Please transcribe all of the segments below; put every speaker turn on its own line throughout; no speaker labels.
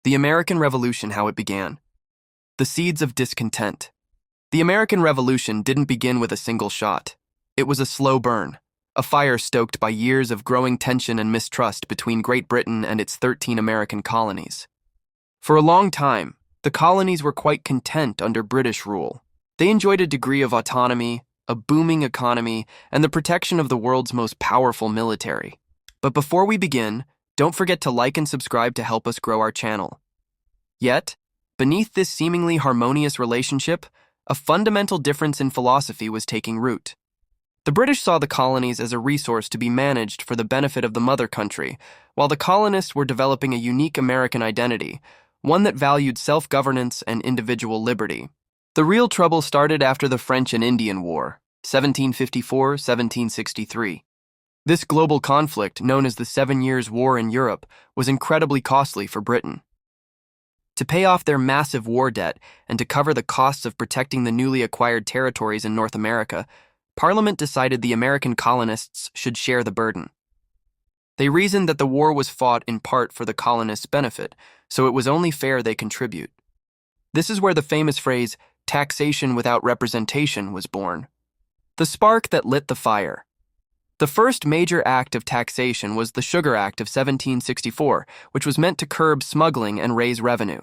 The American Revolution, how it began. The seeds of discontent. The American Revolution didn't begin with a single shot. It was a slow burn, a fire stoked by years of growing tension and mistrust between Great Britain and its 13 American colonies. For a long time, the colonies were quite content under British rule. They enjoyed a degree of autonomy, a booming economy, and the protection of the world's most powerful military. But before we begin, don't forget to like and subscribe to help us grow our channel. Yet, beneath this seemingly harmonious relationship, a fundamental difference in philosophy was taking root. The British saw the colonies as a resource to be managed for the benefit of the mother country, while the colonists were developing a unique American identity, one that valued self-governance and individual liberty. The real trouble started after the French and Indian War, 1754-1763. This global conflict, known as the 7 Years' War in Europe, was incredibly costly for Britain. To pay off their massive war debt and to cover the costs of protecting the newly acquired territories in North America, Parliament decided the American colonists should share the burden. They reasoned that the war was fought in part for the colonists' benefit, so it was only fair they contribute. This is where the famous phrase, "taxation without representation," was born. The spark that lit the fire. The first major act of taxation was the Sugar Act of 1764, which was meant to curb smuggling and raise revenue.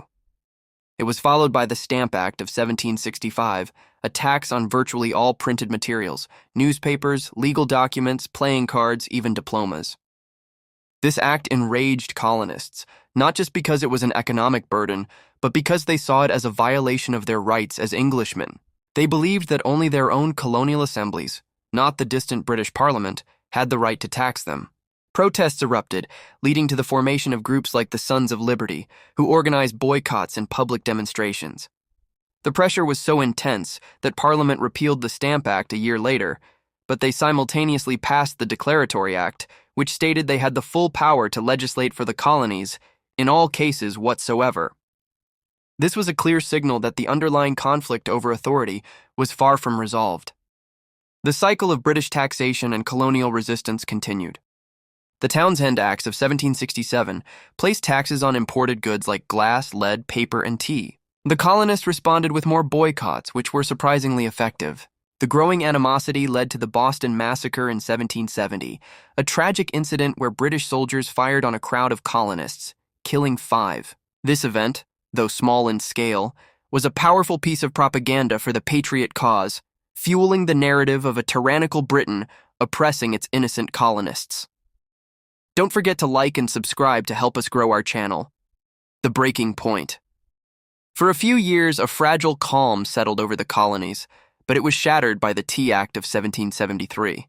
It was followed by the Stamp Act of 1765, a tax on virtually all printed materials, newspapers, legal documents, playing cards, even diplomas. This act enraged colonists, not just because it was an economic burden, but because they saw it as a violation of their rights as Englishmen. They believed that only their own colonial assemblies, not the distant British Parliament, had the right to tax them. Protests erupted, leading to the formation of groups like the Sons of Liberty, who organized boycotts and public demonstrations. The pressure was so intense that Parliament repealed the Stamp Act a year later, but they simultaneously passed the Declaratory Act, which stated they had the full power to legislate for the colonies in all cases whatsoever. This was a clear signal that the underlying conflict over authority was far from resolved. The cycle of British taxation and colonial resistance continued. The Townshend Acts of 1767 placed taxes on imported goods like glass, lead, paper, and tea. The colonists responded with more boycotts, which were surprisingly effective. The growing animosity led to the Boston Massacre in 1770, a tragic incident where British soldiers fired on a crowd of colonists, killing 5. This event, though small in scale, was a powerful piece of propaganda for the patriot cause, fueling the narrative of a tyrannical Britain oppressing its innocent colonists. Don't forget to like and subscribe to help us grow our channel. The breaking point. For a few years, a fragile calm settled over the colonies, but it was shattered by the Tea Act of 1773.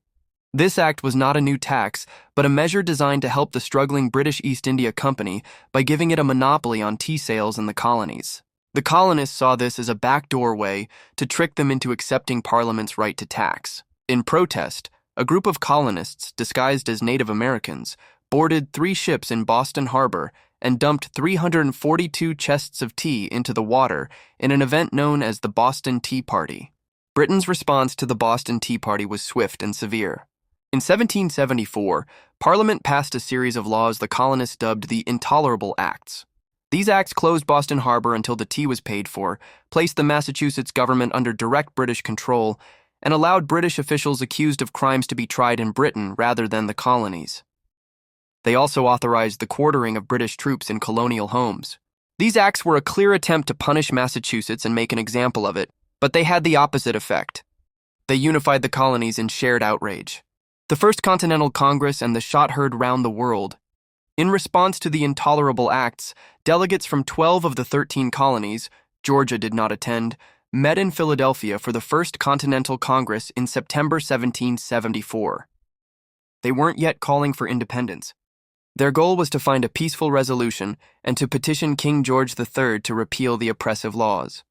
This act was not a new tax, but a measure designed to help the struggling British East India Company by giving it a monopoly on tea sales in the colonies. The colonists saw this as a backdoor way to trick them into accepting Parliament's right to tax. In protest, a group of colonists, disguised as Native Americans, boarded 3 ships in Boston Harbor and dumped 342 chests of tea into the water in an event known as the Boston Tea Party. Britain's response to the Boston Tea Party was swift and severe. In 1774, Parliament passed a series of laws the colonists dubbed the Intolerable Acts. These acts closed Boston Harbor until the tea was paid for, placed the Massachusetts government under direct British control, and allowed British officials accused of crimes to be tried in Britain rather than the colonies. They also authorized the quartering of British troops in colonial homes. These acts were a clear attempt to punish Massachusetts and make an example of it, but they had the opposite effect. They unified the colonies in shared outrage. The First Continental Congress and the shot heard round the world. In response to the Intolerable Acts, delegates from 12 of the 13 colonies, Georgia did not attend, met in Philadelphia for the First Continental Congress in September 1774. They weren't yet calling for independence. Their goal was to find a peaceful resolution and to petition King George III to repeal the oppressive laws.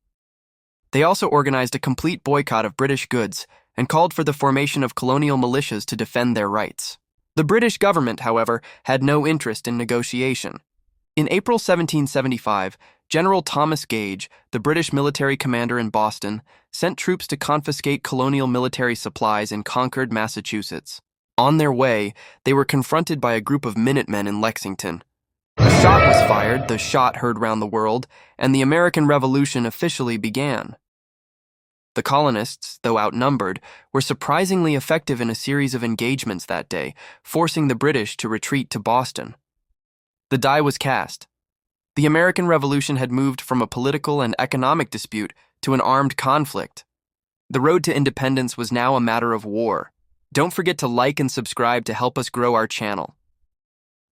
They also organized a complete boycott of British goods and called for the formation of colonial militias to defend their rights. The British government, however, had no interest in negotiation. In April 1775, General Thomas Gage, the British military commander in Boston, sent troops to confiscate colonial military supplies in Concord, Massachusetts. On their way, they were confronted by a group of Minutemen in Lexington. A shot was fired, the shot heard round the world, and the American Revolution officially began. The colonists, though outnumbered, were surprisingly effective in a series of engagements that day, forcing the British to retreat to Boston. The die was cast. The American Revolution had moved from a political and economic dispute to an armed conflict. The road to independence was now a matter of war. Don't forget to like and subscribe to help us grow our channel.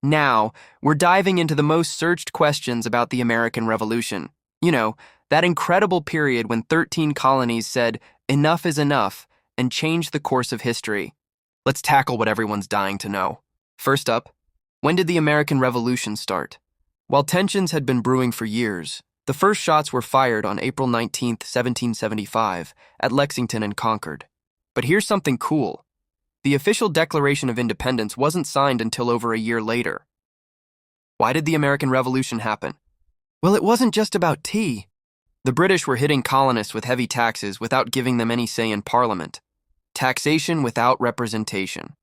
Now, we're diving into the most searched questions about the American Revolution. You know, that incredible period when 13 colonies said, "Enough is enough," and changed the course of history. Let's tackle what everyone's dying to know. First up, when did the American Revolution start? While tensions had been brewing for years, the first shots were fired on April 19, 1775, at Lexington and Concord. But here's something cool. The official Declaration of Independence wasn't signed until over a year later. Why did the American Revolution happen? Well, it wasn't just about tea. The British were hitting colonists with heavy taxes without giving them any say in Parliament. Taxation without representation.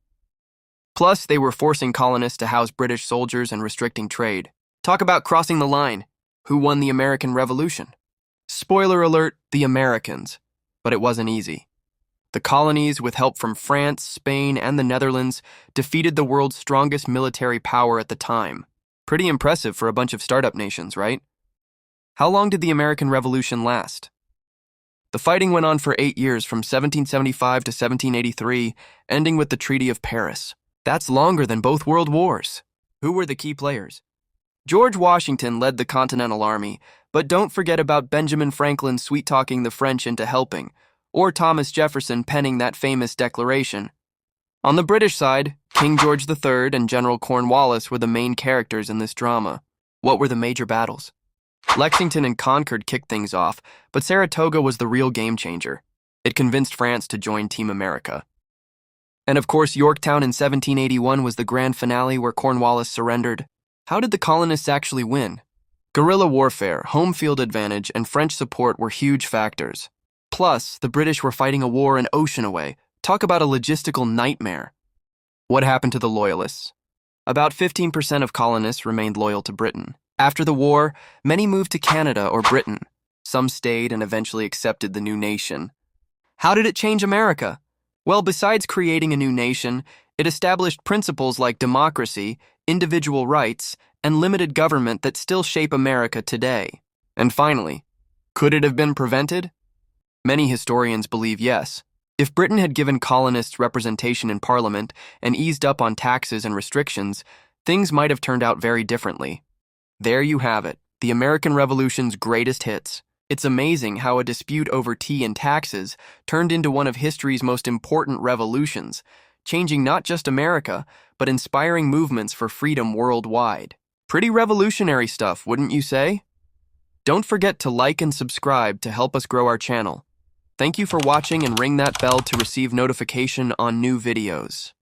Plus, they were forcing colonists to house British soldiers and restricting trade. Talk about crossing the line. Who won the American Revolution? Spoiler alert, the Americans. But it wasn't easy. The colonies, with help from France, Spain, and the Netherlands, defeated the world's strongest military power at the time. Pretty impressive for a bunch of startup nations, right? How long did the American Revolution last? The fighting went on for 8 years, from 1775 to 1783, ending with the Treaty of Paris. That's longer than both world wars. Who were the key players? George Washington led the Continental Army, but don't forget about Benjamin Franklin sweet-talking the French into helping, or Thomas Jefferson penning that famous declaration. On the British side, King George III and General Cornwallis were the main characters in this drama. What were the major battles? Lexington and Concord kicked things off, but Saratoga was the real game changer. It convinced France to join Team America. And of course, Yorktown in 1781 was the grand finale where Cornwallis surrendered. How did the colonists actually win? Guerrilla warfare, home field advantage, and French support were huge factors. Plus, the British were fighting a war an ocean away. Talk about a logistical nightmare. What happened to the Loyalists? About 15% of colonists remained loyal to Britain. After the war, many moved to Canada or Britain. Some stayed and eventually accepted the new nation. How did it change America? Well, besides creating a new nation, it established principles like democracy, individual rights, and limited government that still shape America today. And finally, could it have been prevented? Many historians believe yes. If Britain had given colonists representation in Parliament and eased up on taxes and restrictions, things might have turned out very differently. There you have it, the American Revolution's greatest hits. It's amazing how a dispute over tea and taxes turned into one of history's most important revolutions, changing not just America, but inspiring movements for freedom worldwide. Pretty revolutionary stuff, wouldn't you say? Don't forget to like and subscribe to help us grow our channel. Thank you for watching, and ring that bell to receive notification on new videos.